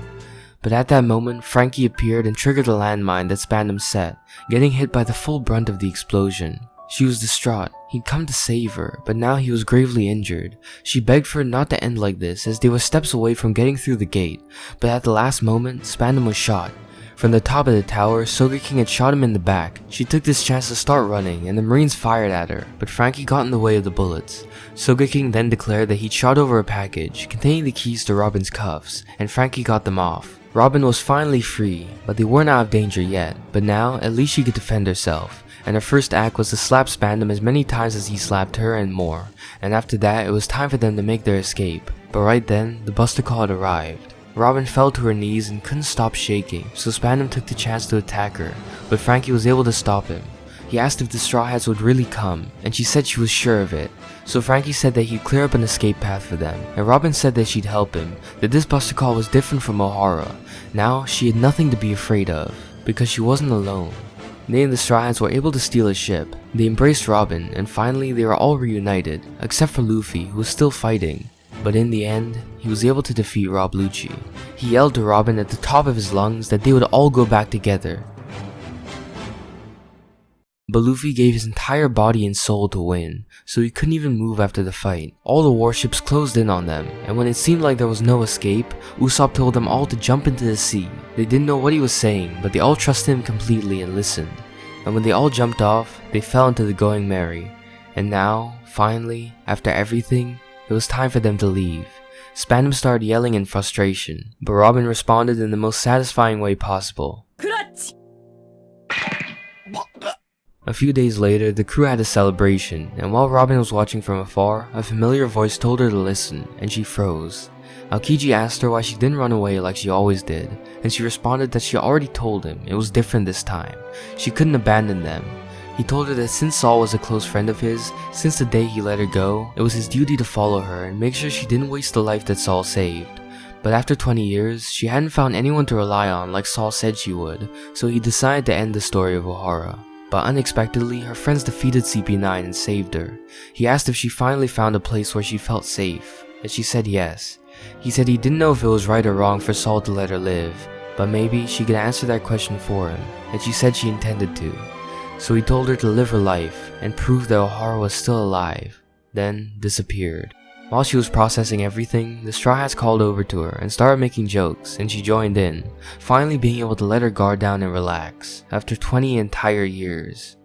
S1: But at that moment, Frankie appeared and triggered a landmine that Spandam set, getting hit by the full brunt of the explosion. She was distraught. He'd come to save her, but now he was gravely injured. She begged for it not to end like this, as they were steps away from getting through the gate, but at the last moment, Spandam was shot. From the top of the tower, Sogeking had shot him in the back. She took this chance to start running, and the Marines fired at her, but Frankie got in the way of the bullets. Sogeking then declared that he'd shot over a package containing the keys to Robin's cuffs, and Frankie got them off. Robin was finally free, but they weren't out of danger yet. But now, at least she could defend herself, and her first act was to slap Spandam as many times as he slapped her and more, and after that it was time for them to make their escape. But right then, the Buster Call had arrived. Robin fell to her knees and couldn't stop shaking, so Spandam took the chance to attack her, but Frankie was able to stop him. He asked if the Straw Hats would really come, and she said she was sure of it. So Frankie said that he'd clear up an escape path for them, and Robin said that she'd help him, that this Buster Call was different from Ohara. Now, she had nothing to be afraid of. because she wasn't alone. They and the Straw Hats were able to steal a ship. They embraced Robin, and finally they were all reunited, except for Luffy, who was still fighting. But in the end, he was able to defeat Rob Lucci. He yelled to Robin at the top of his lungs that they would all go back together. But Luffy gave his entire body and soul to win, so he couldn't even move after the fight. All the warships closed in on them, and when it seemed like there was no escape, Usopp told them all to jump into the sea. They didn't know what he was saying, but they all trusted him completely and listened. And when they all jumped off, they fell into the Going Merry. And now, finally, after everything, it was time for them to leave. Spandam started yelling in frustration, but Robin responded in the most satisfying way possible. A few days later, the crew had a celebration, and while Robin was watching from afar, a familiar voice told her to listen, and she froze. Aokiji asked her why she didn't run away like she always did, and she responded that she already told him it was different this time. She couldn't abandon them. He told her that since Saul was a close friend of his, since the day he let her go, it was his duty to follow her and make sure she didn't waste the life that Saul saved. But after 20 years, she hadn't found anyone to rely on like Saul said she would, so he decided to end the story of Ohara. But unexpectedly, her friends defeated CP9 and saved her. He asked if she finally found a place where she felt safe, and she said yes. He said he didn't know if it was right or wrong for Saul to let her live, but maybe she could answer that question for him, and she said she intended to. So he told her to live her life and prove that Ohara was still alive, then disappeared. While she was processing everything, the Straw Hats called over to her and started making jokes, and she joined in, finally being able to let her guard down and relax, after 20 entire years.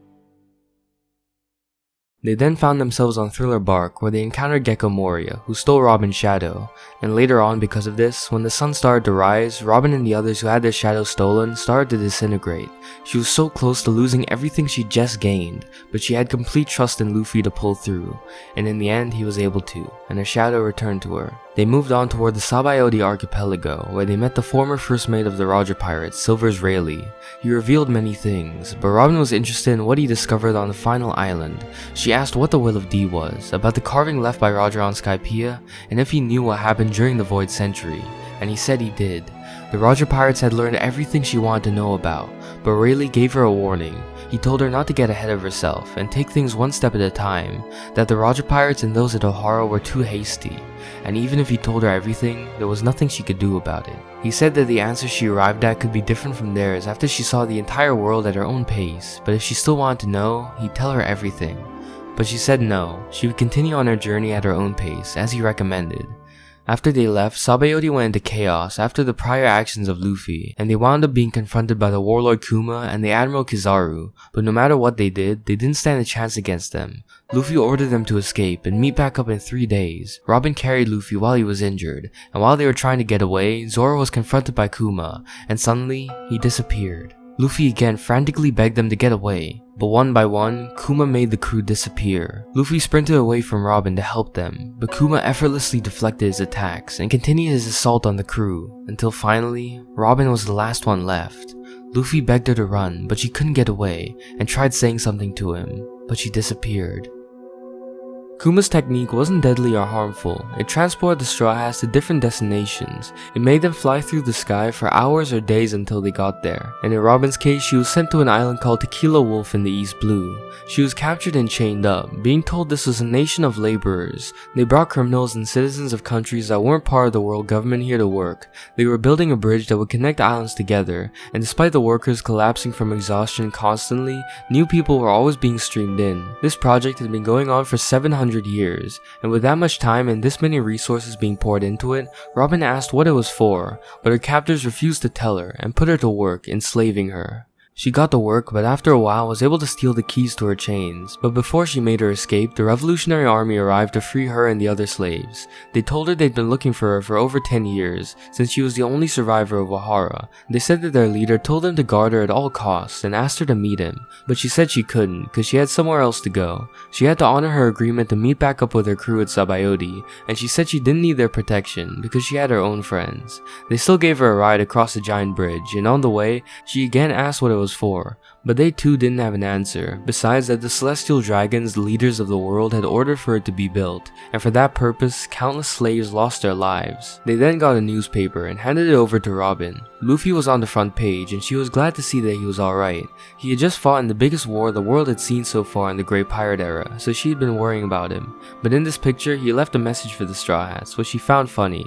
S1: They then found themselves on Thriller Bark, where they encountered Gecko Moria, who stole Robin's shadow, and later on because of this, when the sun started to rise, Robin and the others who had their shadow stolen started to disintegrate. She was so close to losing everything she just gained, but she had complete trust in Luffy to pull through, and in the end he was able to, and her shadow returned to her. They moved on toward the Sabayoti archipelago, where they met the former first mate of the Roger Pirates, Silvers Rayleigh. He revealed many things, but Robin was interested in what he discovered on the final island. She asked what the Will of D was, about the carving left by Roger on Skypiea, and if he knew what happened during the Void Century, and he said he did. The Roger Pirates had learned everything she wanted to know about, but Rayleigh gave her a warning. He told her not to get ahead of herself and take things one step at a time, that the Roger Pirates and those at Ohara were too hasty, and even if he told her everything, there was nothing she could do about it. He said that the answer she arrived at could be different from theirs after she saw the entire world at her own pace, but if she still wanted to know, he'd tell her everything. But she said no, she would continue on her journey at her own pace, as he recommended. After they left, Sabayoti went into chaos after the prior actions of Luffy, and they wound up being confronted by the warlord Kuma and the Admiral Kizaru, but no matter what they didn't stand a chance against them. Luffy ordered them to escape and meet back up in 3 days. Robin carried Luffy while he was injured, and while they were trying to get away, Zoro was confronted by Kuma, and suddenly, he disappeared. Luffy again frantically begged them to get away, but one by one, Kuma made the crew disappear. Luffy sprinted away from Robin to help them, but Kuma effortlessly deflected his attacks and continued his assault on the crew, until finally, Robin was the last one left. Luffy begged her to run, but she couldn't get away, and tried saying something to him, but she disappeared. Kuma's technique wasn't deadly or harmful. It transported the Straw Hats to different destinations. It made them fly through the sky for hours or days until they got there. And in Robin's case, she was sent to an island called Tequila Wolf in the East Blue. She was captured and chained up, being told this was a nation of laborers. They brought criminals and citizens of countries that weren't part of the world government here to work. They were building a bridge that would connect islands together, and despite the workers collapsing from exhaustion constantly, new people were always being streamed in. This project had been going on for 700 years, and with that much time and this many resources being poured into it, Robin asked what it was for, but her captors refused to tell her and put her to work, enslaving her. She got to work, but after a while was able to steal the keys to her chains. But before she made her escape, the Revolutionary Army arrived to free her and the other slaves. They told her they'd been looking for her for over 10 years, since she was the only survivor of Ohara. They said that their leader told them to guard her at all costs and asked her to meet him, but she said she couldn't because she had somewhere else to go. She had to honor her agreement to meet back up with her crew at Sabayoti, and she said she didn't need their protection because she had her own friends. They still gave her a ride across the giant bridge, and on the way, she again asked what it was for, But they too didn't have an answer, besides that the celestial dragons, the leaders of the world, had ordered for it to be built, and for that purpose, countless slaves lost their lives. They then got a newspaper and handed it over to Robin. Luffy was on the front page, and she was glad to see that he was alright. He had just fought in the biggest war the world had seen so far in the Great Pirate Era, so she had been worrying about him. But in this picture, he left a message for the Straw Hats, which she found funny.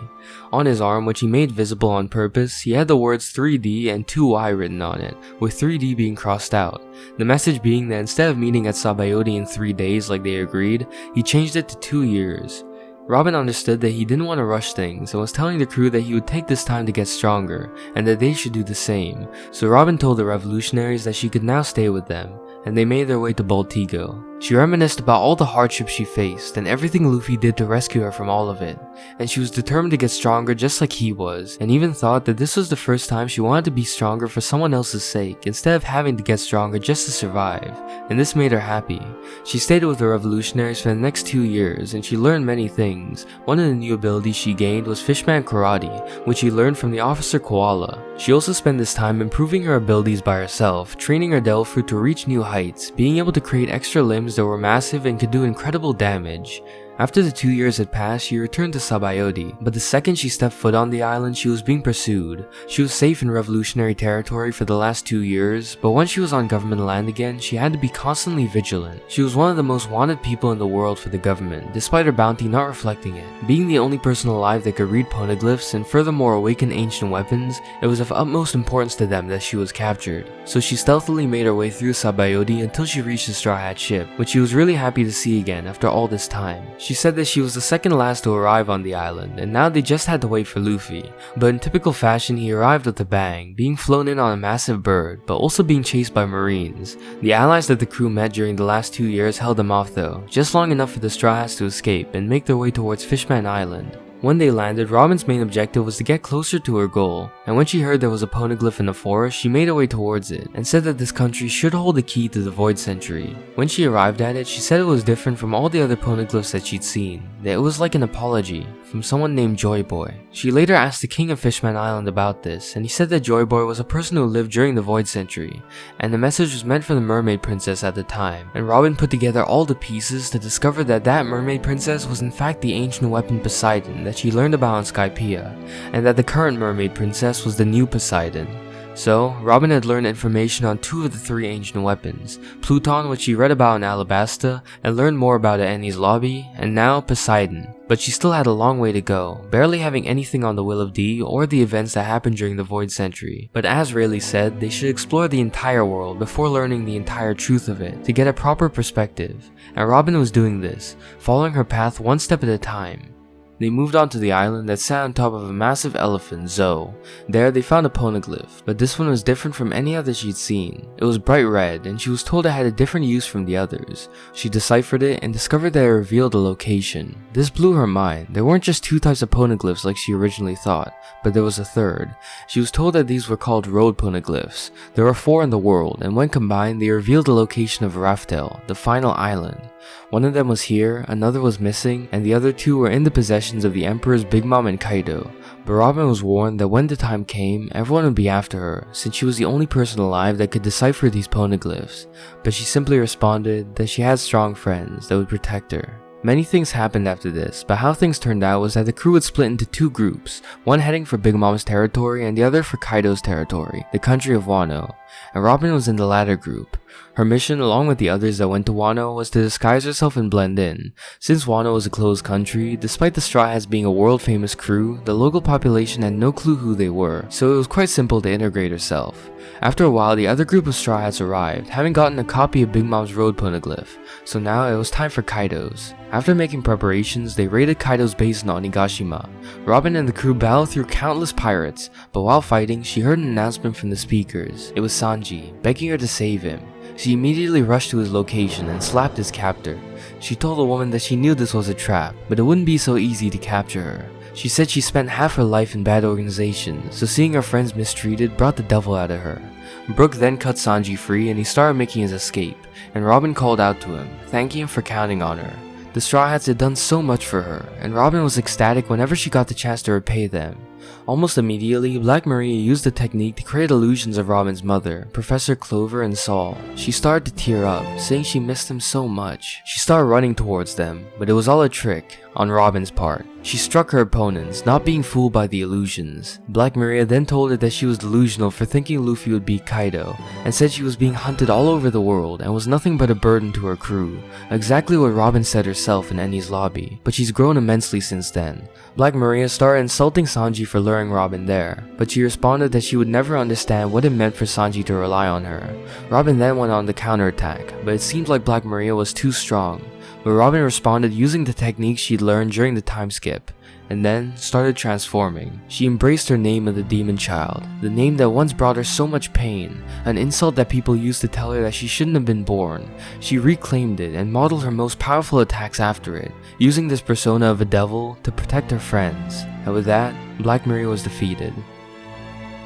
S1: On his arm, which he made visible on purpose, he had the words 3D and 2Y written on it, with 3D being crossed out. The message being that instead of meeting at Sabayori in 3 days like they agreed, he changed it to 2 years. Robin understood that he didn't want to rush things and was telling the crew that he would take this time to get stronger and that they should do the same. So Robin told the revolutionaries that she could now stay with them, and they made their way to Baltigo. She reminisced about all the hardships she faced and everything Luffy did to rescue her from all of it, and she was determined to get stronger just like he was, and even thought that this was the first time she wanted to be stronger for someone else's sake instead of having to get stronger just to survive, and this made her happy. She stayed with the revolutionaries for the next 2 years, and she learned many things. One of the new abilities she gained was Fishman Karate, which she learned from the officer Koala. She also spent this time improving her abilities by herself, training her devil fruit to reach new heights, being able to create extra limbs that were massive and could do incredible damage. After the 2 years had passed, she returned to Sabayori, but the second she stepped foot on the island, she was being pursued. She was safe in revolutionary territory for the last 2 years, but once she was on government land again, she had to be constantly vigilant. She was one of the most wanted people in the world for the government, despite her bounty not reflecting it. Being the only person alive that could read poneglyphs and furthermore awaken ancient weapons, it was of utmost importance to them that she was captured. So she stealthily made her way through Sabayori until she reached the Straw Hat ship, which she was really happy to see again after all this time. She said that she was the second last to arrive on the island, and now they just had to wait for Luffy. But in typical fashion, he arrived with a bang, being flown in on a massive bird, but also being chased by marines. The allies that the crew met during the last 2 years held them off though, just long enough for the Straw Hats to escape and make their way towards Fishman Island. When they landed, Robin's main objective was to get closer to her goal, and when she heard there was a poneglyph in the forest, she made her way towards it, and said that this country should hold the key to the Void Century. When she arrived at it, she said it was different from all the other poneglyphs that she'd seen, that it was like an apology from someone named Joy Boy. She later asked the king of Fishman Island about this, and he said that Joy Boy was a person who lived during the Void Century, and the message was meant for the mermaid princess at the time, and Robin put together all the pieces to discover that that mermaid princess was in fact the ancient weapon Poseidon that she learned about on Skypiea, and that the current mermaid princess was the new Poseidon. So, Robin had learned information on 2 of the 3 ancient weapons, Pluton, which she read about in Alabasta and learned more about at Enies Lobby, and now Poseidon. But she still had a long way to go, barely having anything on the Will of D or the events that happened during the Void Century. But as Rayleigh said, they should explore the entire world before learning the entire truth of it, to get a proper perspective. And Robin was doing this, following her path one step at a time. They moved on to the island that sat on top of a massive elephant, Zoe. There they found a poneglyph, but this one was different from any other she'd seen. It was bright red, and she was told it had a different use from the others. She deciphered it and discovered that it revealed a location. This blew her mind. There weren't just 2 types of poneglyphs like she originally thought, but there was a third. She was told that these were called road poneglyphs. There are 4 in the world, and when combined, they revealed the location of Raftel, the final island. One of them was here, another was missing, and the other 2 were in the possessions of the Emperor's Big Mom and Kaido. But Robin was warned that when the time came, everyone would be after her, since she was the only person alive that could decipher these poneglyphs. But she simply responded that she had strong friends that would protect her. Many things happened after this, but how things turned out was that the crew would split into 2 groups, one heading for Big Mom's territory and the other for Kaido's territory, the country of Wano, and Robin was in the latter group. Her mission, along with the others that went to Wano, was to disguise herself and blend in. Since Wano was a closed country, despite the Straw Hats being a world-famous crew, the local population had no clue who they were, so it was quite simple to integrate herself. After a while, the other group of Straw Hats arrived, having gotten a copy of Big Mom's road poneglyph, so now it was time for Kaido's. After making preparations, they raided Kaido's base in Onigashima. Robin and the crew battled through countless pirates, but while fighting, she heard an announcement from the speakers. It was Sanji, begging her to save him. She immediately rushed to his location and slapped his captor. She told the woman that she knew this was a trap, but it wouldn't be so easy to capture her. She said she spent half her life in bad organizations, so seeing her friends mistreated brought the devil out of her. Brook then cut Sanji free and he started making his escape, and Robin called out to him, thanking him for counting on her. The Straw Hats had done so much for her, and Robin was ecstatic whenever she got the chance to repay them. Almost immediately, Black Maria used the technique to create illusions of Robin's mother, Professor Clover and Saul. She started to tear up, saying she missed them so much. She started running towards them, but it was all a trick on Robin's part. She struck her opponents, not being fooled by the illusions. Black Maria then told her that she was delusional for thinking Luffy would beat Kaido, and said she was being hunted all over the world and was nothing but a burden to her crew. Exactly what Robin said herself in Enies Lobby, but she's grown immensely since then. Black Maria started insulting Sanji for luring Robin there, but she responded that she would never understand what it meant for Sanji to rely on her. Robin then went on the counterattack, but it seemed like Black Maria was too strong. But Robin responded using the technique she'd learned during the time skip, and then started transforming. She embraced her name of the Demon Child, the name that once brought her so much pain, an insult that people used to tell her that she shouldn't have been born. She reclaimed it and modeled her most powerful attacks after it, using this persona of a devil to protect her friends. And with that, Black Maria was defeated.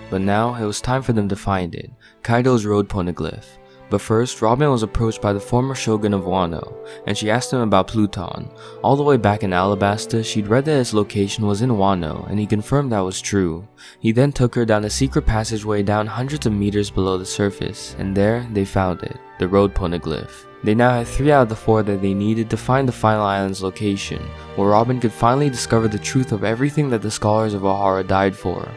S1: But now it was time for them to find it, Kaido's road poneglyph. But first, Robin was approached by the former shogun of Wano, and she asked him about Pluton. All the way back in Alabasta, she'd read that his location was in Wano, and he confirmed that was true. He then took her down a secret passageway down hundreds of meters below the surface, and there they found it, the road poneglyph. They now had 3 out of the 4 that they needed to find the final island's location, where Robin could finally discover the truth of everything that the scholars of Ohara died for.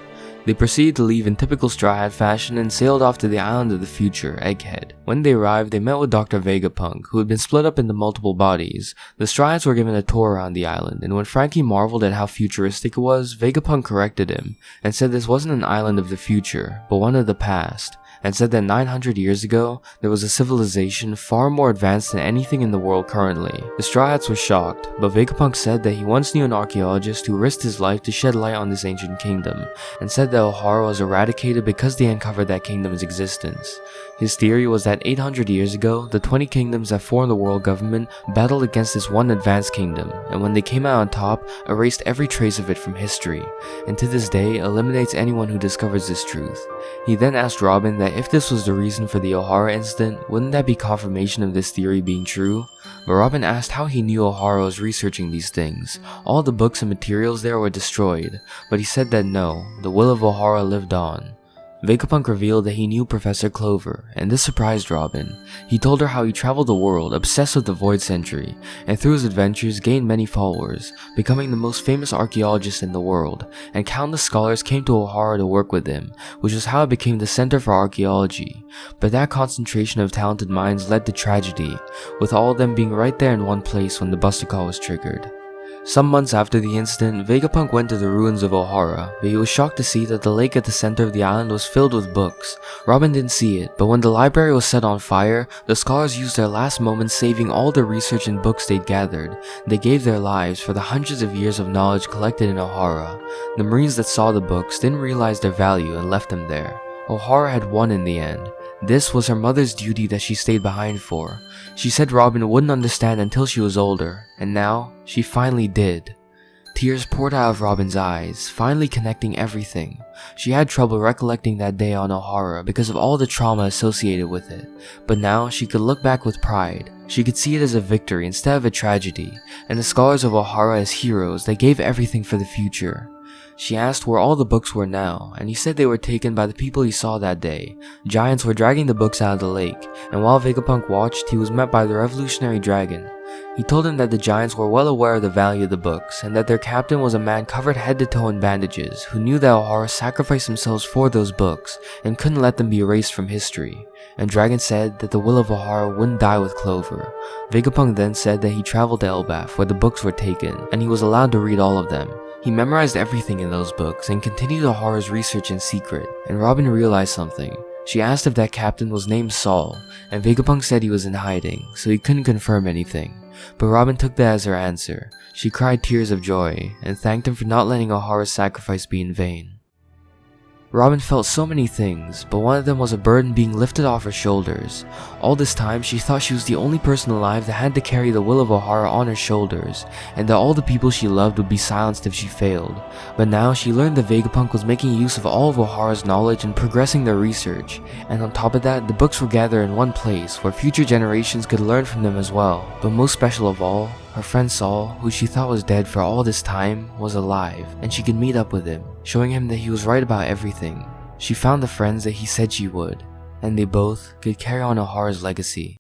S1: They proceeded to leave in typical Straw Hat fashion and sailed off to the island of the future, Egghead. When they arrived, they met with Dr. Vegapunk, who had been split up into multiple bodies. The Straw Hats were given a tour around the island, and when Frankie marveled at how futuristic it was, Vegapunk corrected him, and said this wasn't an island of the future, but one of the past, and said that 900 years ago, there was a civilization far more advanced than anything in the world currently. The Straw Hats were shocked, but Vegapunk said that he once knew an archaeologist who risked his life to shed light on this ancient kingdom, and said that Ohara was eradicated because they uncovered that kingdom's existence. His theory was that 800 years ago, the 20 kingdoms that formed the world government battled against this one advanced kingdom, and when they came out on top, erased every trace of it from history, and to this day eliminates anyone who discovers this truth. He then asked Robin that if this was the reason for the Ohara incident, wouldn't that be confirmation of this theory being true? But Robin asked how he knew Ohara was researching these things. All the books and materials there were destroyed, but he said that no, the will of Ohara lived on. Vegapunk revealed that he knew Professor Clover, and this surprised Robin. He told her how he traveled the world, obsessed with the Void Century, and through his adventures gained many followers, becoming the most famous archaeologist in the world, and countless scholars came to Ohara to work with him, which was how it became the center for archaeology. But that concentration of talented minds led to tragedy, with all of them being right there in one place when the Buster Call was triggered. Some months after the incident, Vegapunk went to the ruins of Ohara, but he was shocked to see that the lake at the center of the island was filled with books. Robin didn't see it, but when the library was set on fire, the scholars used their last moments saving all the research and books they'd gathered. They gave their lives for the hundreds of years of knowledge collected in Ohara. The Marines that saw the books didn't realize their value and left them there. Ohara had won in the end. This was her mother's duty that she stayed behind for. She said Robin wouldn't understand until she was older, and now, she finally did. Tears poured out of Robin's eyes, finally connecting everything. She had trouble recollecting that day on Ohara because of all the trauma associated with it, but now she could look back with pride. She could see it as a victory instead of a tragedy, and the scholars of Ohara as heroes that gave everything for the future. She asked where all the books were now, and he said they were taken by the people he saw that day. Giants were dragging the books out of the lake, and while Vegapunk watched, he was met by the revolutionary dragon. He told him that the giants were well aware of the value of the books, and that their captain was a man covered head to toe in bandages, who knew that Ohara sacrificed themselves for those books, and couldn't let them be erased from history. And Dragon said that the will of Ohara wouldn't die with Clover. Vegapunk then said that he traveled to Elbaf, where the books were taken, and he was allowed to read all of them. He memorized everything in those books and continued Ohara's research in secret, and Robin realized something. She asked if that captain was named Saul, and Vegapunk said he was in hiding, so he couldn't confirm anything. But Robin took that as her answer. She cried tears of joy, and thanked him for not letting Ohara's sacrifice be in vain. Robin felt so many things, but one of them was a burden being lifted off her shoulders. All this time, she thought she was the only person alive that had to carry the will of Ohara on her shoulders, and that all the people she loved would be silenced if she failed. But now, she learned that Vegapunk was making use of all of Ohara's knowledge and progressing their research, and on top of that, the books were gathered in one place, where future generations could learn from them as well. But most special of all, Her friend Saul, who she thought was dead for all this time, was alive, and she could meet up with him, showing him that he was right about everything. She found the friends that he said she would, and they both could carry on Ohara's legacy.